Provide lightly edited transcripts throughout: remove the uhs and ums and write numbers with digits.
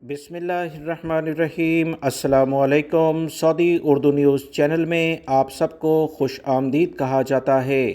बिस्मिल्लाहिर्रहमानिर्रहीम। अस्सलामुअलैकुम। Saudi Urdu news channel में आप सबको खुश आमदीद कहा जाता है।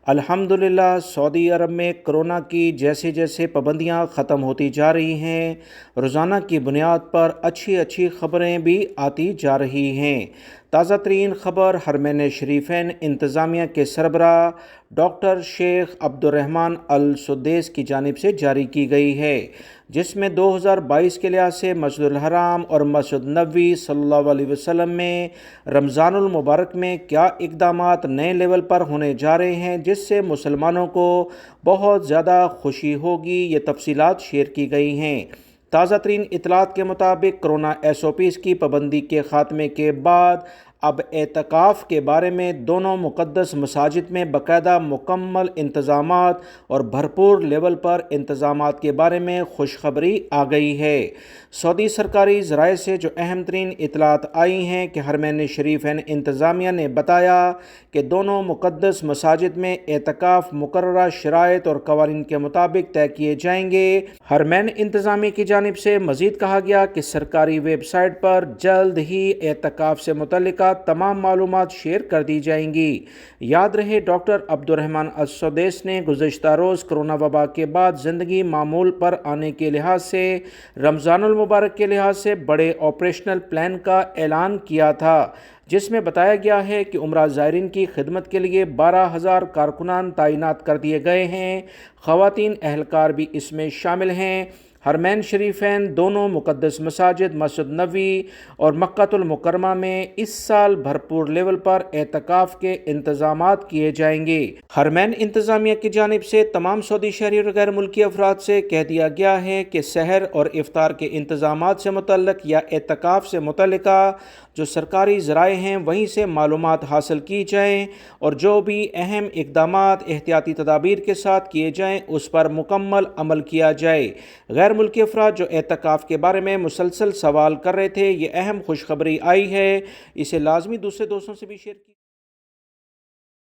अल्हम्दुलिल्लाह सऊदी अरब में कोरोना की जैसे जैसे पाबंदियां ख़त्म होती जा रही हैं, रोज़ाना की बुनियाद पर अच्छी अच्छी ख़बरें भी आती जा रही हैं। ताज़ा तरीन ख़बर हरमैन शरीफैन इंतज़ामिया के सरबराह डॉक्टर शेख अब्दुर्रहमान अल सुद्दैस की जानिब से जारी की गई है, जिसमें 2022 के लिहाज से मस्जिदुल हराम और मस्जिद नबवी सल्लल्लाहु अलैहि वसल्लम में रमज़ानुल मुबारक में क्या इक़दामात नए लेवल पर होने जा रहे हैं, जिससे मुसलमानों को बहुत ज़्यादा खुशी होगी। ये तफसीलात शेयर की गई हैं। ताज़ा तरीन इतलात के मुताबिक कोरोना SOPs की पाबंदी के ख़ात्मे के बाद अब एतकाफ़ के बारे में दोनों मुक़द्दस मसाजिद में बाकायदा मुकम्मल इंतज़ामात और भरपूर लेवल पर इंतज़ामात के बारे में खुशखबरी आ गई है। सऊदी सरकारी ज़राए से जो अहम तरीन इतलात आई हैं कि हरमैन शरीफैन इंतज़ामिया ने बताया कि दोनों मुक़द्दस मसाजिद में एतकाफ़ मुकर्ररा शराइत और कवानीन के मुताबिक तय किए जाएंगे। हरमैन इंतज़ामिया की जानिब से मज़ीद कहा गया कि सरकारी वेबसाइट पर जल्द ही एतकाफ़ से मुतल्लिक़ा तमाम मालूमात शेयर कर दी जाएंगी। याद रहे, डॉक्टर अब्दुर्रहमान अल सुद्दैस ने गुज़श्ता रोज़ कोरोना वबा के बाद ज़िंदगी मामूल पर आने के लिहाज से रमज़ानुल मुबारक के लिहाज से बड़े ऑपरेशनल प्लान का ऐलान किया था, जिसमें बताया गया है कि उम्रा ज़ायरीन की खिदमत के लिए 12,000 कारकुनान तैनात कर दिए गए हैं। ख़वातीन एहलकार भी इसमें शामिल हैं। हरमैन शरीफैन दोनों मुक़द्दस मसाजिद मस्जिद नबवी और मक्कातुल मुकरमा में इस साल भरपूर लेवल पर एतकाफ़ के इंतज़ामात किए जाएंगे। हरमैन इंतज़ामिया की जानिब से तमाम सऊदी शहरी और गैर मुल्की अफराद से कह दिया गया है कि सहर और इफ्तार के इंतज़ामात से मुतल्लिक़ या एतकाफ़ से मुतल्लिक़ा जो सरकारी ज़राए हैं वहीं से मालूमात हासिल की जाएँ और जो भी अहम इक़दामात एहतियाती तदाबीर के साथ किए जाएँ उस पर मुकम्मल अमल किया जाए। गैर मुल्की अफराद जो एतकाफ़ के बारे में मुसलसल सवाल कर रहे थे, ये अहम खुशखबरी आई है, इसे लाजमी दूसरे दोस्तों से भी शेयर की।